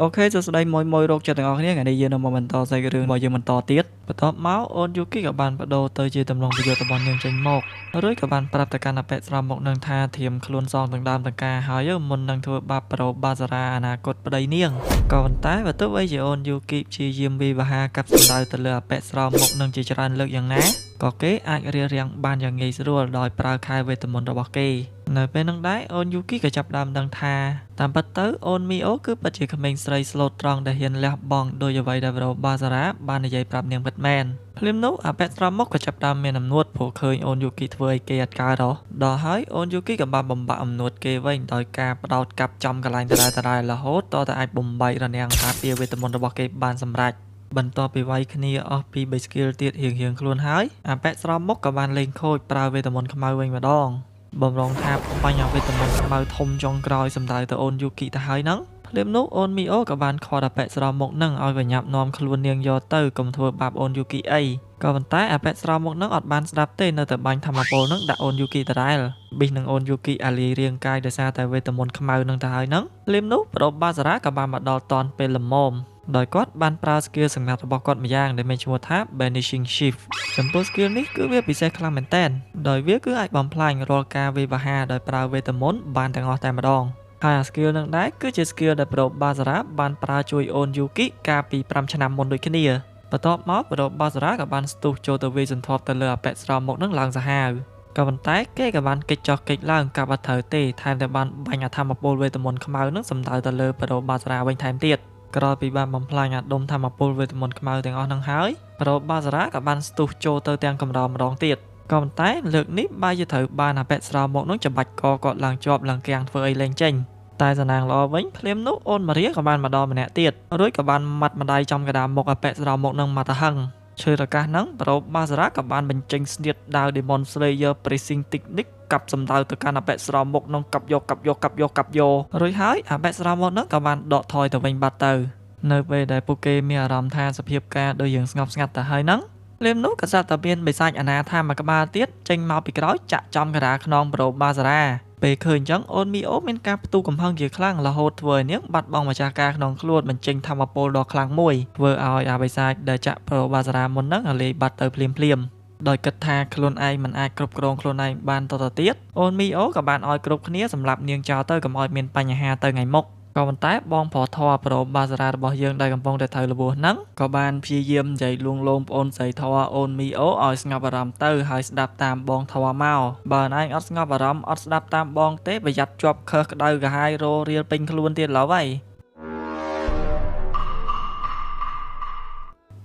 អូខេសួស្តីមួយរកចិត្តទាំងអស់គ្នាថ្ងៃនេះយើងនឹងមកបន្តសាច់រឿងរបស់យើងបន្តទៀតបន្ទាប់មកអូនយូគីក៏បានបដូរទៅជាទម្រង់ប្រយុទ្ធរបស់នាងចេញមករួចក៏បានប្រាប់ទៅកាន់អពេស្រោមមកនឹងថាធៀមខ្លួនសងទាំងដើមទាំងការហើយមុននឹងធ្វើបាបប្រូបាសារ៉ាអនាគតប្តីនាងក៏ប៉ុន្តែបើទោះបីជាអូនយូគីព្យាយាមវិវហាកាប់សម្ដៅទៅលើអពេស្រោមមកនឹងជាច្រើនលើកយ៉ាងណាក៏គេអាចរៀបរៀងបានយ៉ាងងាយស្រួលដោយប្រើខែវេទមន្តរបស់គេនៅពេលនោះដែរអូនយូគីក៏ចាប់ផ្ដើមដឹងថាតាមពិតទៅអូនមីអូគឺពិតជាក្មេងស្រីស្លូតត្រង់ដែលហ៊ានលះបង់ដោយអ្វីដែលប្រូបាសារ៉ាបាននិយាយប្រាប់នាងពិតមែនភ្លាមនោះអាប៉ែស្រោមមកក៏ចាប់ផ្ដើមមានអំនួតព្រោះឃើញអូនយូគីធ្វើឲ្យគេអត់កើតដល់ហើយអូនយូគីក៏បានបំបាក់អំនួតគេវិញដោយការបដោតកាប់ចំកន្លែងដដែលរហូតតតែអាចបំបែករនាំងការពារវេទមន្តរបស់គេបានសម្រេចបន្ទាប់ពីវាយគ្នាអស់ពី3 skill ទៀតរៀងខ្លួនហើយអាប៉ែស្រោមមកក៏បានលេងខូចប្រើវេទមន្តខ្មៅវិញម្ដងបំរុងថាបញ្ហាវេទមន្តខ្មៅធំចុងក្រោយសម្ដៅទៅអូនយូគីទៅហើយហ្នឹងភ្លាមនោះអូនមីអូក៏បានខត់អាប៉ែស្រោមមុខនឹងឲ្យបញ្ញាប់នាំខ្លួននាងយកទៅកុំធ្វើបាបអូនយូគីអីក៏ប៉ុន្តែអាប៉ែស្រោមមុខនឹងអត់បានស្ដាប់ទេនៅតែបាញ់ធម្មពលនឹងដាក់អូនយូគីដដែលប៊ីសនឹងអូនយូគីអាលីរាងកាយដោយសារតែវេទមន្តខ្មៅនឹងទៅហើយហ្នឹងភ្លាមនោះប្រូបាសារ៉ាក៏បានមកដល់តនពេលល្មមដោយគាត់បានប្រើ skill សម្ងាត់របស់គាត់ម្យ៉ាងដែលមានឈ្មោះថា Banishing Shift ចំពោះ skill នេះគឺវាពិសេសខ្លាំងមែនទែនដោយវាគឺអាចបំផ្លាញរាល់ការវាយប្រហារដោយប្រើវេទមន្តបានទាំងអស់តែម្ដងហើយអា skill នឹងដែរគឺជា skill ដែលប្រូបាសារ៉ាបានប្រើជួយអូនយូគីកាលពី5ឆ្នាំមុនដូចគ្នាបន្ទាប់មកប្រូបាសារ៉ាក៏បានស្ទុះចូលទៅវាយសន្ធាប់ទៅលើអាប៉ែស្រោមមុខនឹងឡើងសាហាវក៏ប៉ុន្តែគេក៏បានគេចចោះគេចឡើងកាប់អត់ត្រូវទេថែមទាំងបានបាញ់អាធម្មពលវេទមន្តខ្មៅនឹងសម្ដៅទៅលើប្រូបាសារ៉ាវិញថែមទៀតក្រោយពីបានបំផ្លាញអាដុំធម្មពលវេទមន្តខ្មៅទាំងអស់នឹងហើយប្រូបាសារ៉ាក៏បានស្ទុះចូលទៅទាំងកម្ដងម្ដងទៀតក៏ប៉ុន្តែលើកនេះបែរជាត្រូវបានអាប៉ែស្រោមមុខនឹងច្បាច់កគាត់ឡើងជាប់ឡើងគាំងធ្វើអីលែងចេញតែសំណាងល្អវិញភ្លាមនោះអូនម៉ារីក៏បានមកដល់ម្នាក់ទៀតរួចក៏បានមាត់ម្ដាយចំកណ្ដាលមុខអាប៉ែស្រោមមុខនឹងមកទៅហឹងឈើរកាសហ្នឹងប្រូបាសារ៉ាក៏បានបញ្ចេញស្នៀតដាវ Demon Slayer Pressing Technique កាប់សម្ដៅទៅកាន់អាប៉ែស្រោមមុខនឹងកាប់យករួចហើយអាប៉ែស្រោមមុខនឹងក៏បានដកថយទៅវិញបាត់ទៅនៅពេលដែលពួកគេមានអារម្មណ៍ថាសភាពការដូចយើងស្ងប់ស្ងាត់ទៅហើយហ្នឹងភ្លាមនោះក៏សាត់តែមានបិសាចអនាថាមួយក្បាលទៀតចេញមកពីក្រោយចាក់ចំកណ្ដាលខ្នងប្រូបាសារ៉ាពេលឃើញអញ្ចឹងអូនមីអូមានការផ្ទុះកំហឹងជាខ្លាំងរហូតធ្វើឲ្យនាងបាត់បង់ម្ចាស់ការក្នុងខ្លួនបញ្ចេញធម្មពលដ៏ខ្លាំងមួយធ្វើឲ្យអាបិសាចដែលចាក់ប្រូបាសារ៉ាមុនហ្នឹងលេបាត់ទៅភ្លាមដោយគិតថាខ្លួនឯងមិនអាចគ្រប់គ្រងខ្លួនឯងបានតទៅទៀតអូនមីអូក៏បានឲ្យគ្រប់គ្នាសម្រាប់នាងចោលទៅកុំឲ្យមានបញ្ហាទៅថ្ងៃមុខក៏ប៉ុន្តែបងប្រុសធរប្រូបាសារ៉ារបស់យើងដែលកំពុងតែត្រូវលបួសហ្នឹងក៏បានព្យាយាមនិយាយលួងលោមប្អូនស្រីធរអូនមីអូឲ្យស្ងប់អារម្មណ៍ទៅហើយស្ដាប់តាមបងធរមកបើឯងអត់ស្ងប់អារម្មណ៍អត់ស្ដាប់តាមបងទេប្រយ័ត្នជាប់ខឹសក្តៅកាហាយរោរៀលពេញខ្លួនទៀតឡើយហើយ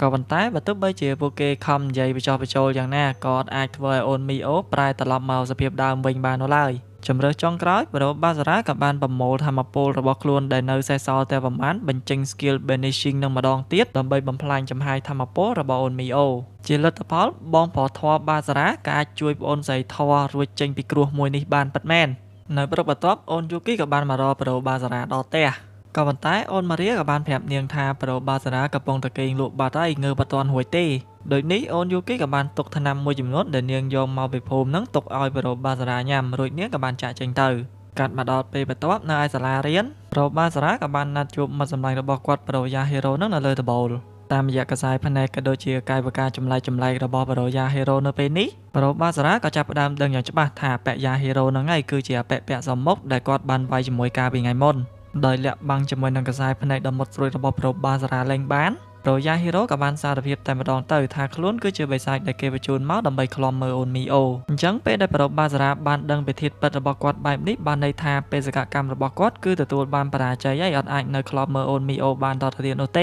ក៏ប៉ុន្តែបើទោះបីជាពួកគេខំនិយាយបញ្ចុះបញ្ចូលយ៉ាងណាក៏អត់អាចធ្វើឲ្យអូនមីអូប្រែត្រឡប់មកសភាពដើមវិញបាននោះឡើយជំរើសចុងក្រោយប្រូបាសារ៉ាក៏បានប្រមូលធម្មពលរបស់ខ្លួនដែលនៅសេសសល់តែប្រមាណបញ្ចេញ skill banishing នឹងម្ដងទៀតដើម្បីបំផ្លាញចំហាយធម្មពលរបស់អូនមីអូជាលទ្ធផលបងប្រុសធរបាសារ៉ាក៏អាចជួយប្អូនស្រីធររួចចេញពីគ្រោះមួយនេះបានពិតមែននៅព្រឹកបន្ទាប់អូនយូគីក៏បានមករកប្រូបាសារ៉ាដល់ផ្ទះក៏ប៉ុន្តែអូនម៉ារីក៏បានប្រាប់នាងថាប្រូបាសារ៉ាកំពុងតែគេងលក់បាត់ហើយងើបអត់ទាន់រួចទេដូចនេះអូនយូគីក៏បានទុកថ្នាំមួយចំនួនដែលនាងយកមកពីភូមិហ្នឹងទុកឲ្យប្រូបាសារ៉ាញ៉ាំរួចនាងក៏បានចាក់ចេញទៅកាត់មកដល់ពេលបន្ទាប់នៅឯសាលារៀនប្រូបាសារ៉ាក៏បានណាត់ជួបមិត្តសម្លាញ់របស់គាត់ប្រូយ៉ាហេរ៉ូហ្នឹងនៅលើត្បូលតាមរយៈខ្សែភ្នែកក៏ដូចជាកាយវិការចម្លែករបស់ប្រូយ៉ាហេរ៉ូនៅពេលនេះប្រូបាសារ៉ាក៏ចាប់ផ្ដើមដឹងយ៉ាងច្បាស់ថាពាក់យ៉ាហេរ៉ូហ្នឹងឯងគឺជាពាក់សមមុខដែលគាត់បានវាយជាមួយកាលពីថ្ងៃមុនដោយលាក់បាំងជាមួយនឹងខ្សែភ្នែកដ៏មុតស្រួយរបស់ប្រូបាសារ៉ាលែងបានប្រូយ៉ាហេរ៉ូក៏បានសារភាពតែម្ដងទៅថាខ្លួនគឺជាបិសាចដែលគេបញ្ជូនមកដើម្បីឃ្លាំមើលអូនមីអូអញ្ចឹងពេលដែលប្រូបាសារ៉ាបានដឹងពីធាតុពិតរបស់គាត់បែបនេះបានន័យថាបេសកកម្មរបស់គាត់គឺទទួលបានបរាជ័យហើយអត់អាចនៅឃ្លាំមើលអូនមីអូបានតទៅទៀតនោះទ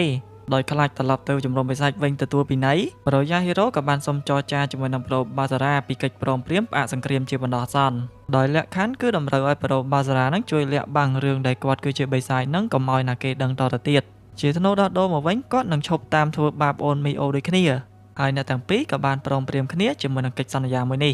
េដោយខ្លាចត្រឡប់ទៅជំរំបិសាចវិញទទួលពីណីប្រូយ៉ាហេរ៉ូក៏បានសុំចរចាជាមួយនឹងប្រូបាសារ៉ាពីកិច្ចព្រមព្រៀងផ្អាកសង្គ្រាមជាបណ្ដោះអាសន្នដោយលក្ខខណ្ឌគឺតម្រូវឲ្យប្រូបាសារ៉ានឹងជួយលាក់បាំងរឿងដែលគាត់គឺជាបិសាចនឹងកុំឲ្យណាគេដឹងតទៅទៀតជាធ្នូដោះដូរមកវិញគាត់នឹងឈប់តាមធ្វើបាបអូនមីអូដូចគ្នាហើយអ្នកទាំងពីរក៏បានព្រមព្រៀងគ្នាជាមួយនឹងកិច្ចសន្យាមួយនេះ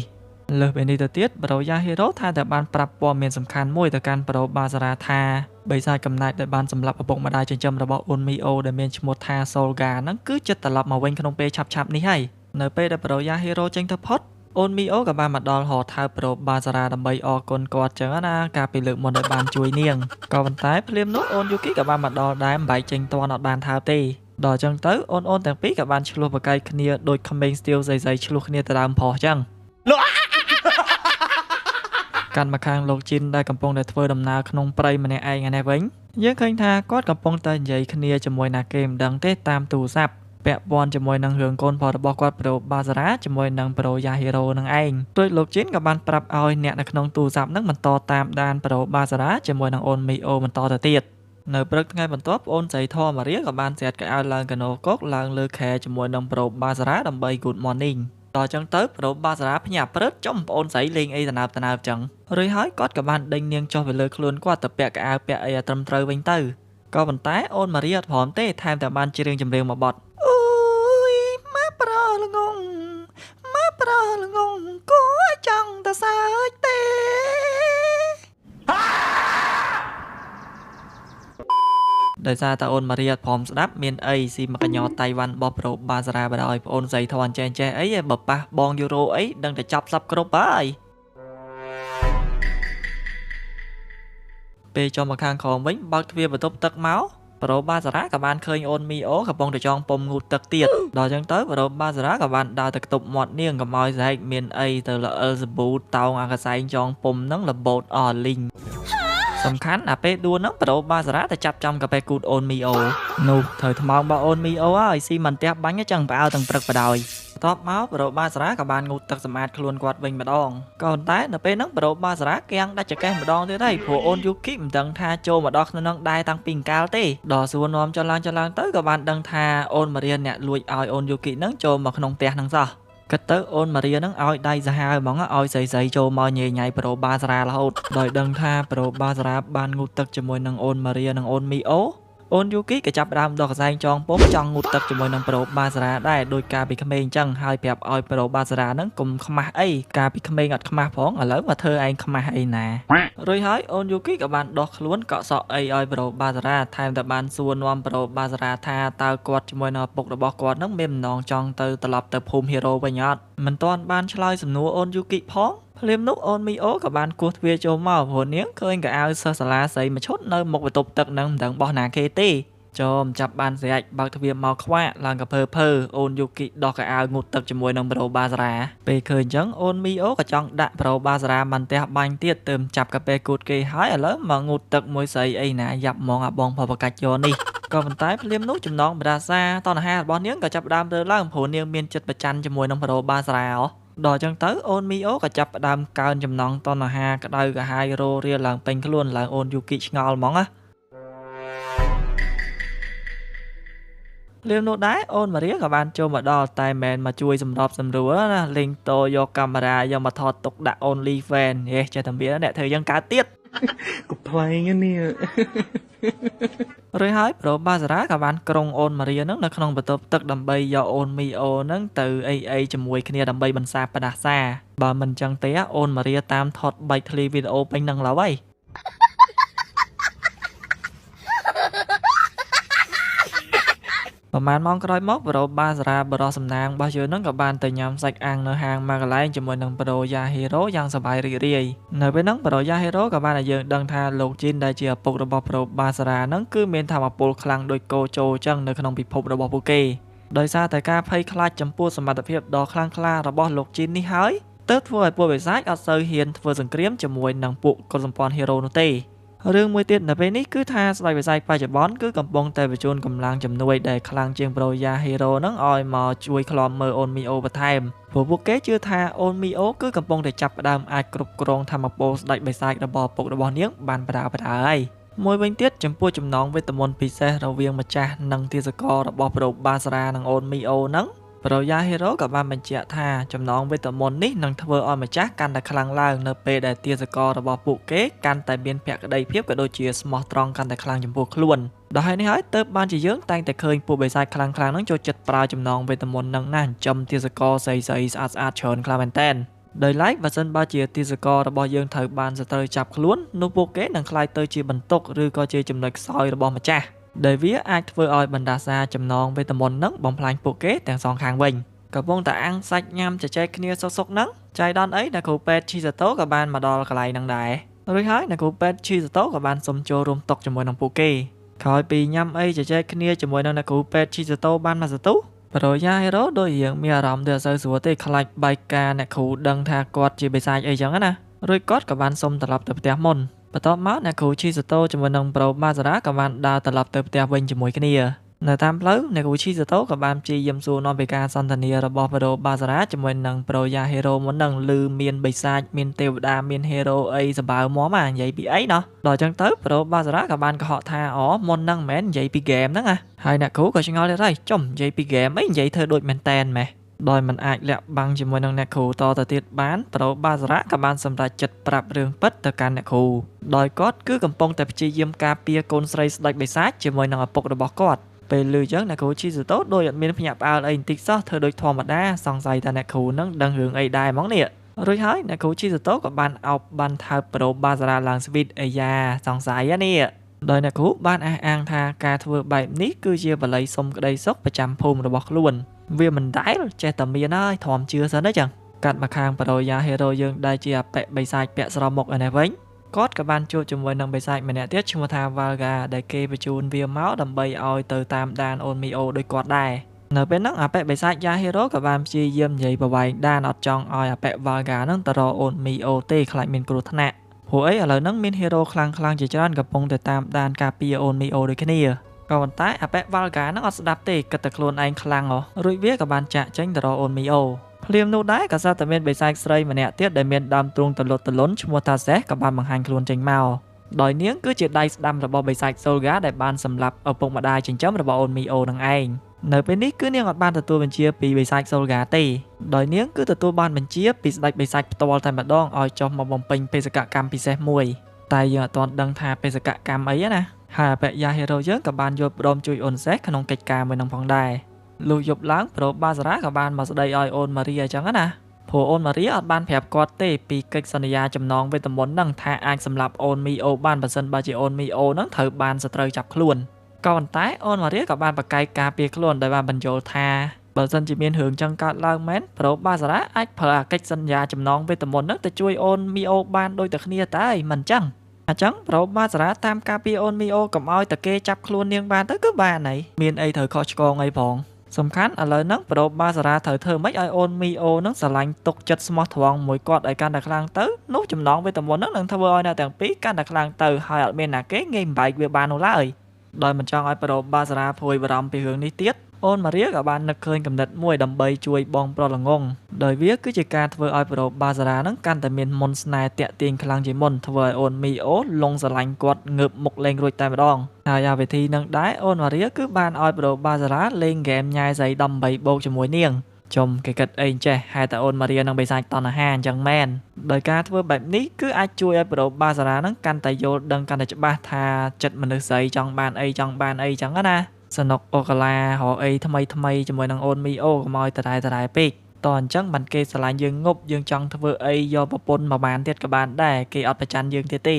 លើសពីនេះទៅទៀតប្រូយ៉ាហេរ៉ូថាតែបានប្រាប់ព័ត៌មានសំខាន់មួយទៅកាន់ប្រូបាសារ៉ាថាបិសាចកំណាចដែលបានសម្លាប់ឪពុកម្ដាយចិញ្ចឹមរបស់អូនមីអូដែលមានឈ្មោះថាសូលហ្គាហ្នឹងគឺចិត្តត្រឡប់មកវិញក្នុងពេលឆាប់ៗនេះហើយនៅពេលដែលប្រូយ៉ាហេរ៉ូចេញទៅផុត អូនមីអូក៏បានមកដល់ហោថៅប្រូបាសារ៉ាដើម្បីអរគុណគាត់ចឹងណាកាលពីលើកមុនដែលបានជួយនាងក៏ប៉ុន្តែភ្លាមនោះអូនយូគីក៏បានមកដល់ដែរមិនបែកចេញតន់អត់បានថើបទេដល់ចឹងទៅអូនទាំងពីរក៏បានឆ្លោះប្រកែកគ្នាដូចក្មេងស្ទាវស្រីឆ្លោះគ្នាទៅដើមផុសចឹងកាន់មកខាងលោកជីនដែលកំពុងតែធ្វើដំណើរក្នុងព្រៃម្នាក់ឯងឯនេះវិញយើងឃើញថាគាត់កំពុងតែនិយាយគ្នាជាមួយណាគេមិនដឹងទេតាមទូរស័ព្ទពាក់ព័ន្ធជាមួយនឹងរឿងកូនប្រុសរបស់គាត់ប្រូបាសារ៉ាជាមួយនឹងប្រូយ៉ាហេរ៉ូនឹងឯងដោយលោកជីនក៏បានប្រាប់ឲ្យអ្នកនៅក្នុងទូរស័ព្ទនឹងបន្តតាមដានប្រូបាសារ៉ាជាមួយនឹងអូនមីអូបន្តទៅទៀតនៅព្រឹកថ្ងៃបន្ទាប់ប្អូនស្រីធម៌ម៉ារីក៏បានស្រាតកៅអៅឡើងកាណូកុកឡើងលើខែជាមួយនឹងប្រូបាសារ៉ាដើម្បី Good Morning ដល់ចឹងទៅប្រូបាសារ៉ាភ្ញាក់ព្រឹកចំប្អូនស្រីលេងអីតណើបចឹងរួចហើយគាត់ក៏បានដេញនាងចុះទៅលើខ្លួនគាត់ទៅពាក់កៅអៅពាក់អីឲ្យត្រឹមត្រូវវិញទៅក៏ប៉ុន្តែអូនម៉ារីអត់ព្រមទេថែមទាំងបានច្រៀងចម្រៀងមួយបទអូយម៉ាប្រល្ងងគួរចង់ទៅសើចទេដោយសារតែអូនម៉ារីអត់ព្រមស្ដាប់មានអីស៊ីមកកញ្ញោតៃវ៉ាន់របស់ប្រូបាសារ៉ាបដ ாய் ប្អូនស្រីធន់ចេះអីបើប៉ះបងយូរ៉ូអីដឹងតែចាប់សັບគ្រប់ហើយពេលចូលមកខាងក្រោមវិញបើកទ្វារបន្ទប់ទឹកមកប្រូបាសារ៉ាក៏បានឃើញអូនមីអូកំពុងតែចងពុំងូតទឹកទៀតដល់ចឹងទៅប្រូបាសារ៉ាក៏បានដើរទៅខ្ទប់មាត់នាងកុំឲ្យស្រែកមានអីទៅល្អិលសាប៊ូតោងអាកសែងចងពុំហ្នឹងរបូតអស់លីងសំខាន់អាពេលដួលហ្នឹងប្រូបាសារ៉ាទៅចាប់ចំកាប៉េគូតអូនមីអូនោះត្រូវថ្មងបើអូនមីអូហើយស៊ីមិនទះបាញ់ចឹងផ្អើទាំងព្រឹកបដ ாய் បន្ទាប់មកប្រូបាសារ៉ាក៏បានងូតទឹកសម្អាតខ្លួនគាត់វិញម្ដងក៏ប៉ុន្តែនៅពេលហ្នឹងប្រូបាសារ៉ាគាំងដាច់ចកេះម្ដងទៀតហើយព្រោះអូនយូគីមិនដឹងថាចូលមកដល់ក្នុងហ្នឹងដែរតាំងពីអង្កាលទេដល់សួរនាំចុះឡើងទៅក៏បានដឹងថាអូនម៉ារីអ្នកលួចឲ្យអូនយូគីហ្នឹងចូលមកក្នុងផ្ទះហ្នឹងសោះគិតទៅអូនម៉ារីហ្នឹងឲ្យដៃសាហាវហ្មងឲ្យស្រីចូលមកញ៉ៃញ៉ៃប្រូបាសារ៉ារហូតដោយដឹងថាប្រូបាសារ៉ាបានងូតទឹកជាមួយនឹងអូនម៉ារីនិងអូនមីអូអូនយូគីក៏ចាប់ផ្ដើមដកកសែងចងពុំចង់ងូតទឹកជាមួយនឹងប្រូបាសារ៉ាដែរដោយការពីក្មេងអញ្ចឹងហើយប្រាប់ឲ្យប្រូបាសារ៉ាហ្នឹងកុំខ្មាស់អីការពីក្មេងអត់ខ្មាស់ផងឥឡូវមកធ្វើឯងខ្មាស់អីណារួចហើយអូនយូគីក៏បានដោះខ្លួនកក់សក់អីឲ្យប្រូបាសារ៉ាថែមទាំងបានសួរនាំប្រូបាសារ៉ាថាតើគាត់ជាមួយនឹងឪពុករបស់គាត់ហ្នឹងមានបំណងចង់ទៅត្រឡប់ទៅភូមិហេរ៉ូវិញអត់មិនទាន់បានឆ្លើយសំណួរអូនយូគីផងភ្លាមនោះអូនមីអូក៏បានគោះទ្វារចូលមកព្រោះនាងឃើញកៅអៅសិស្សសាលាស្រីមួយឈុតនៅមុខបន្ទប់ទឹកហ្នឹងមិនដឹងបោះណាគេទេចូលចាប់បានស្រែកបើកទ្វារមកខ្វាក់ឡើងកភើអូនយូគីដោះកៅអៅងូតទឹកជាមួយនឹងប្រូបាសារ៉ាពេលឃើញអញ្ចឹងអូនមីអូក៏ចង់ដាក់ប្រូបាសារ៉ាមិនទះបាញ់ទៀតទៅចាប់កាប៉េគូតគេហើយឥឡូវមកងូតទឹកមួយស្រីអីណាយ៉ាប់ហ្មងអាបងផបកាច់យកនេះក៏ប៉ុន្តែភ្លាមនោះចំណងបដាសាតណ្ហារបស់នាងក៏ចាប់ដើមរើឡើងព្រោះនាងមានចិត្តប្រច័ណ្ឌជាមួយនឹងប្រូបាសារ៉ាដល់ចឹងទៅអូនមីអូក៏ចាប់ផ្ដើមកើនចំណងតណ្ហាក្តៅកាហាយរោរៀលឡើងពេញខ្លួនឡើងអូនយូគីឆ្ងល់ហ្មងណាលឿននោះដែរអូនម៉ារីក៏បានចូលមកដល់តែមិនមកជួយសម្របសម្រួលណាលេងតោយកកាមេរ៉ាយកមកថតទុកដាក់ only fan ហេចេះតែមានអ្នកធ្វើយ៉ាងកើតទៀតកំ pl ែងនេះរួចហើយប្រូបាសារ៉ាក៏បានក្រុងអូនម៉ារីហ្នឹងនៅក្នុងបន្ទប់ទឹកដើម្បីយកអូនមីអូហ្នឹងទៅអីជាមួយគ្នាដើម្បីបន្សាបផ្ដាសាបើមិនចឹងទេអូនម៉ារីតាមថតបែកធ្លីវីដេអូពេញហ្នឹងឡើយប្រហែលម៉ោងក្រោយមកប្រូបាសារ៉ាបរោះសំណាងរបស់យើងនឹងក៏បានទៅញ៉ាំសាច់អាំងនៅហាងមួយកន្លែងជាមួយនឹងប្រូយ៉ាហេរ៉ូយ៉ាងសប្បាយរីករាយនៅពេលហ្នឹងប្រូយ៉ាហេរ៉ូក៏បានឲ្យយើងដឹងថាលោកជីនដែលជាឪពុករបស់ប្រូបាសារ៉ាហ្នឹងគឺមានថាមពលខ្លាំងដូចកោជោចឹងនៅក្នុងពិភពរបស់ពួកគេដោយសារតែការភ័យខ្លាចចំពោះសមត្ថភាពដ៏ខ្លាំងក្លារបស់លោកជីននេះហើយទើបធ្វើឲ្យពួកបិសាចអត់សូវហ៊ានធ្វើសង្គ្រាមជាមួយនឹងពួកកុលសម្ព័ន្ធហេរ៉ូនោះទេរឿងមួយទៀតនៅពេលនេះគឺថាស្ដេចវិស័យបច្ចុប្បន្នគឺកំពុងតែបញ្ជូនកម្លាំងជំនួយដែលខ្លាំងជាងប្រូយ៉ាហេរ៉ូហ្នឹងឲ្យមកជួយឃ្លាំមើលអូនមីអូបន្ថែមព្រោះពួកគេជឿថាអូនមីអូគឺកំពុងតែចាប់ផ្ដើមអាចគ្រប់គ្រងធម្មពលស្ដេចបិសាចរបស់ពុករបស់នាងបានបដាហើយមួយវិញទៀតចំពោះចំណងវេទមន្តពិសេសរវាងម្ចាស់និងទាសកររបស់ប្រូបាសារ៉ានិងអូនមីអូហ្នឹងប្រូយ៉ាហេរ៉ូក៏បានបញ្ជាក់ថាចំណងវេទមន្តនេះនឹងធ្វើឲ្យម្ចាស់កាន់តែខ្លាំងឡើងនៅពេលដែលទាសកររបស់ពួកគេកាន់តែមានភក្ដីភាពក៏ដូចជាស្មោះត្រង់កាន់តែខ្លាំងចំពោះខ្លួនដល់ហើយនេះហើយទើបបានជាយើងតែងតែឃើញពួកបិសាចខ្លាំងៗហ្នឹងចូលចិត្តប្រើចំណងវេទមន្តហ្នឹងណាចំទាសករស្រីស្អាតច្រើនខ្លាំងមែនតើដោយឡែកបើសិនបើជាទាសកររបស់យើងត្រូវបានសត្រូវចាប់ខ្លួននោះពួកគេនឹងក្លាយទៅជាបន្ទុកឬក៏ជាចំណុចខ្សោយរបស់ម្ចាស់ដែលវាអាចធ្វើឲ្យបណ្ដាសាចំណងវេទមន្តនឹងបំផ្លាញពួកគេទាំងសងខាងវិញ កំពុងតែអាំងសាច់ញ៉ាំជជែកគ្នាសុកៗហ្នឹងចៃដន្យអីអ្នកគ្រូពេទ្យឈីសាតូក៏បានមកដល់កន្លែងហ្នឹងដែររួចហើយអ្នកគ្រូពេទ្យឈីសាតូក៏បានសុំចូលរួមតុជាមួយនឹងពួកគេក្រោយពីញ៉ាំអីជជែកគ្នាជាមួយនឹងអ្នកគ្រូពេទ្យឈីសាតូបានមកសន្ទុះប្រូយ៉ាហេរ៉ូដូចរៀងមានអារម្មណ៍ដូចអត់សូវស្រួលទេខ្លាចបែកការអ្នកគ្រូដឹងថាគាត់ជាបិសាចអីចឹងណារួចគាត់ក៏បានសុំត្រឡប់ទៅផ្ទះមុនបន្ទាប់មកអ្នកគ្រូឈីសាតូជាមួយនឹងប្រូបាសារ៉ាក៏បានដើរត្រឡប់ទៅផ្ទះវិញជាមួយគ្នានៅតាមផ្លូវអ្នកគ្រូឈីសាតូក៏បានព្យាយាមសួរនាំពីការសន្ទនារបស់ប្រូបាសារ៉ាជាមួយនឹងប្រូយ៉ាហេរ៉ូមុននឹងឮមានបិសាចមានទេវតាមានហេរ៉ូអីសម្បើមមកនិយាយពីអីណោះដល់ចឹងទៅប្រូបាសារ៉ាក៏បានកុហកថាមុននឹងមិនមែននិយាយពីហ្គេមហ្នឹងហើយអ្នកគ្រូក៏ឆ្ងល់ទៀតហើយចំនិយាយពីហ្គេមអីនិយាយធ្វើដូចមែនតែនម៉េះដោយមិនអាចលាក់បាំងជាមួយនឹងអ្នកគ្រូតទៅទៀតបានប្រូបាសារ៉ាក៏បានសម្រេចចិត្តប្រាប់រឿងពិតទៅកាន់អ្នកគ្រូដោយគាត់គឺកំពុងតែព្យាយាមការពារកូនស្រីស្ដេចបិសាចជាមួយនឹងឪពុករបស់គាត់ពេលឮចឹងអ្នកគ្រូឈីសាតូដូចអត់មានភ្ញាក់ផ្អើលអីបន្តិចសោះធ្វើដូចធម្មតាសង្ស័យថាអ្នកគ្រូនឹងដឹងរឿងអីដែរហ្មងនេះរួចហើយអ្នកគ្រូឈីសាតូក៏បានអោបបានថើបប្រូបាសារ៉ាឡើងស្វីតអាយ៉ាសង្ស័យនេះដោយអ្នកគ្រូបានអះអាងថាការធ្វើបែបនេះគឺជាបល័យសុំក្តីសុខប្រចាំភូមិរបស់ខ្លួនវាមិនដែលចេះតែមានហើយធំជឿសិនទេចឹងកាត់មកខាងប្រូយ៉ាហេរ៉ូយើងដែលជាអបិបិសាចពាក់ស្រោមមុខឯនេះវិញគាត់ក៏បានជួបជាមួយនឹងបិសាចម្នាក់ទៀតឈ្មោះថា Valga ដែលគេបញ្ជូនវាមកដើម្បីឲ្យទៅតាមដានអូនមីអូដោយគាត់ដែរនៅពេលហ្នឹងអបិបិសាចយ៉ាហេរ៉ូក៏បានព្យាយាមនិយាយប្រវែងដានអត់ចង់ឲ្យអបិ Valga ហ្នឹងទៅរកអូនមីអូទេខ្លាចមានគ្រោះថ្នាក់ព្រោះអីឥឡូវហ្នឹងមានហេរ៉ូខ្លាំងៗជាច្រើនកំពុងតែតាមដានការពារអូនមីអូដូចគ្នាក៏ប៉ុន្តែអបិ Valga ហ្នឹងអត់ស្ដាប់ទេគិតតែខ្លួនឯងខ្លាំងរួចវាក៏បានចាក់ចេញទៅរកអូនមីអូភ្លាមនោះដែរក៏សត្វតែមានបិសាចស្រីម្នាក់ទៀតដែលមានដើមទ្រូងទលត់ទលន់ឈ្មោះថាសេះក៏បានបង្ហាញខ្លួនចេញមកដោយនាងគឺជាដៃស្ដាំរបស់បិសាចសូលហ្គាដែលបានសម្លាប់ឪពុកម្ដាយចិញ្ចឹមរបស់អូនមីអូនឹងឯងនៅពេលនេះគឺនាងអត់បានទទួលបញ្ជាពីបិសាចសូលហ្គាទេដោយនាងគឺទទួលបានបញ្ជាពីស្ដេចបិសាចផ្ទាល់តែម្ដងឲ្យចុះមកបំពេញបេសកកម្មពិសេសមួយតែយើងអត់ទាន់ដឹងថាបេសកកម្មអីណាហើយអបិយ៉ាហេរ៉ូយើងក៏បានយល់ព្រមជួយអូនសេះក្នុងកិច្ចការមួយនឹងផងដែរលុះយប់ឡើងប្រូបាសារ៉ាក៏បានមកស្ដីឲ្យអូនម៉ារីអញ្ចឹងណាព្រោះអូនម៉ារីអត់បានប្រាប់គាត់ទេពីកិច្ចសន្យាចំណងវេទមន្តហ្នឹងថាអាចសម្លាប់អូនមីអូបានបើសិនបើជាអូនមីអូហ្នឹងត្រូវបានសត្រូវចាប់ខ្លួនក៏ប៉ុន្តែអូនម៉ារីក៏បានប្រកែកការពារខ្លួនដោយបានបញ្យល់ថាបើសិនជាមានរឿងចឹងកើតឡើងមែនប្រូបាសារ៉ាអាចប្រើអាកិច្ចសន្យាចំណងវេទមន្តហ្នឹងទៅជួយអូនមីអូបានដូចតែគ្នាតែមិនចឹងអញ្ចឹងប្រូបាសារ៉ាតាមការពារអូនមីអូកុំឲ្យតែគេចាប់ខ្លួននាងបានទៅគឺបានហើយមានអីត្រូវខុសឆ្គងអីផងសំខាន់ឥឡូវហ្នឹងប្រូបាសារ៉ាត្រូវធ្វើម៉េចឲ្យអូនមីអូហ្នឹងស្រឡាញ់ទុកចិត្តស្មោះត្រង់មួយគាត់ឲ្យកាន់តែខ្លាំងទៅនោះចំណងវេទមន្តហ្នឹងនឹងធ្វើឲ្យអ្នកទាំងពីរកាន់តែខ្លាំងទៅហើយអត់មានណាគេងាយបំបែកវាបាននោះឡើយដោយមិនចង់ឲ្យប្រូបាសារ៉ាព្រួយបារម្ភពីរឿងនេះទៀតអូនម៉ារីក៏បាននឹកឃើញគំនិតមួយដើម្បីជួយបងប្រុសល្ងងដោយវាគឺជាការធ្វើឲ្យប្រូបាសារ៉ាហ្នឹងកាន់តែមានមន្តស្នេហ៍តាក់ទាញខ្លាំងជាងមុនធ្វើឲ្យអូនមីអូលងស្រឡាញ់គាត់ងើបមុខលេងរួចតែម្ដងហើយអាវិធីហ្នឹងដែរអូនម៉ារីគឺបានឲ្យប្រូបាសារ៉ាលេងហ្គេមញ៉ាយស្រី18បូកជាមួយនាងចំគេគិតអីចេះហេតុតែអូនម៉ារីនឹងបិសាចតណ្ហាអញ្ចឹងមែនដោយការធ្វើបែបនេះគឺអាចជួយឲ្យប្រូបាសារ៉ាហ្នឹងកាន់តែយល់ដឹងកាន់តែច្បាស់ថាចិត្តមនុស្សស្រីចង់បានអីចឹងណាសនុកអូកាឡារកអីថ្មីជាមួយនឹងអូនមីអូកុំឲ្យតរ៉ែពេកតអញ្ចឹងបានគេស្រឡាញ់យើងងប់យើងចង់ធ្វើអីយកប្រពន្ធមកបានទៀតក៏បានដែរគេអត់ប្រច័ណ្ឌយើងទៀតទ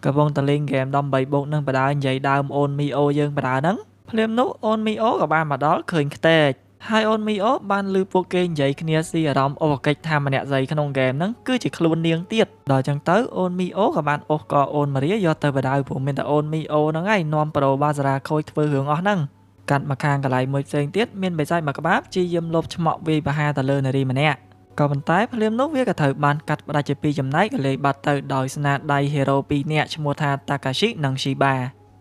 េកំពុងតែលេងហ្គេម18បូកនឹងបដានិយាយដើមអូនមីអូយើងបដាហ្នឹងភ្លាមនោះអូនមីអូក៏បានមកដល់ឃើញខ្ទេចហើយអូនមីអូបានឮពួកគេនិយាយគ្នាស៊ីអារម្មណ៍អូបកិច្ចថាម្នាក់ស្រីក្នុងហ្គេមហ្នឹងគឺជាខ្លួននាងទៀតដល់ចឹងទៅអូនមីអូក៏បានអូសក៏អូនម៉ារីយកទៅបដៅព្រោះមានតែអូនមីអូហ្នឹងឯងនាំប្រូបាសារ៉ាខូចធ្វើរឿងអស់ហ្នឹងកាត់មកខាងកន្លែងមួយផ្សេងទៀតមានបិសាចមួយក្បាលព្យាយាមលបឆ្មក់វាយប្រហារទៅលើនារីម្នាក់ក៏ប៉ុន្តែភ្លាមនោះវាក៏ត្រូវបានកាត់ផ្ដាច់ជាពីរចំណែកក៏លេបាត់ទៅដោយស្នាដៃហេរ៉ូ2នាក់ឈ្មោះថា Takashi និង Shiba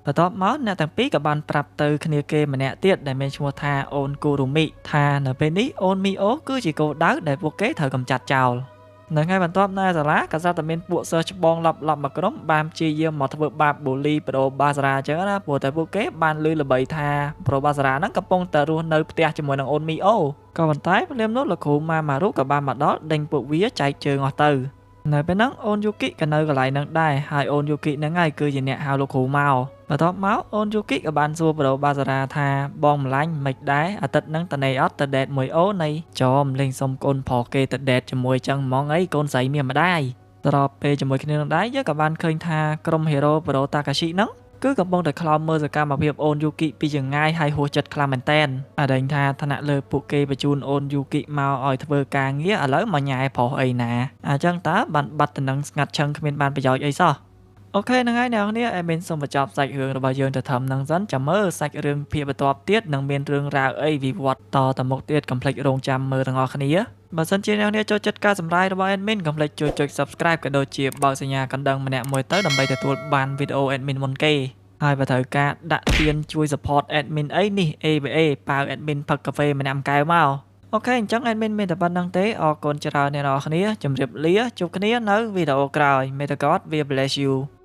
បន្ទាប់មកអ្នកទាំងពីរក៏បានប្រាប់ទៅគ្នាគេម្នាក់ទៀតដែលមានឈ្មោះថាអូនគូរូមីថានៅពេលនេះអូនមីអូគឺជាគោលដៅដែលពួកគេត្រូវកំចាត់ចោលនៅថ្ងៃបន្ទាប់នៅសាលាក៏ស្រាប់តែមានពួកសិស្សច្បងឡប់មកក្រុមបានព្យាយាមមកធ្វើបាបបូលីប្រូបាសារ៉ាអញ្ចឹងណាព្រោះតែពួកគេបានឮល្បីថាប្រូបាសារ៉ាហ្នឹងកំពុងតែរស់នៅផ្ទះជាមួយនឹងអូនមីអូក៏ប៉ុន្តែភ្លាមនោះលោកគ្រូម៉ាម៉ារុក៏បានមកដល់ដេញពួកវាចែកជើងអស់ទៅនៅពេលហ្នឹងអូនយូគីក៏នៅកន្លែងហ្នឹងដែរហើយអូនយូគីហ្នឹងហើយគឺជាអ្នកហៅលោកគ្រូមកបន្ទាប់មកអូនយូគីក៏បានសួរប្រូបាសារ៉ាថាបងម្លាញ់មិនដែរអាទិត្យហ្នឹងតនេអត់ទៅដេតមួយអូននៃចោមលេងសុំកូនប្រុសគេទៅដេតជាមួយចឹងហ្មងអីកូនស្រីមានម្ដាយត្រប់ពេលជាមួយគ្នានឹងដែរយើងក៏បានឃើញថាក្រុមហេរ៉ូប្រូតាកាស៊ីហ្នឹង គឺកំពុងតែខ្លោមមើលសកម្មភាពអូនយូគីពីចម្ងាយហើយហួសចិត្តខ្លាំងមែនតែនអដែងថាឋានៈលើពួកគេបញ្ជូនអូនយូគីមកឲ្យធ្វើការងារឥឡូវមកញ៉ែប្រុសអីណាអញ្ចឹងតើបានបាត់តំណឹងស្ងាត់ឈឹងគ្មានបានប្រយោជន៍អីសោះអូខេហ្នឹងហើយអ្នកនរគ្នាអេមីនសូមបញ្ចប់សាច់រឿងរបស់យើងទៅត្រឹមហ្នឹងសិនចាំមើលសាច់រឿងភាគបន្ទាប់ទៀតនឹងមានរឿងរ៉ាវអីវិវត្តតទៅមុខទៀតកុំភ្លេចរងចាំមើលទាំងអស់គ្នាបើសិនជាអ្នកនរគ្នាចូលចិត្តការសម្រាយរបស់ admin កុំភ្លេចជួយចុច subscribe ក៏ដូចជាបើកសញ្ញាកណ្ដឹងម្នាក់មួយទៅដើម្បីទទួលបានវីដេអូ admin មុនគេហើយបើត្រូវការដាក់ទានជួយ support admin អីនេះ ABA ប៉ាវ admin ផឹកកាហ្វេម្នាក់កែវមកអូខេអញ្ចឹង admin មានតែប៉ុណ្្នឹងទេអរគុណច្រើនអ្នកនរគ្នាជម្រាបលាជួបគ្នានៅវីដេអូក្រោយ May the God will bless you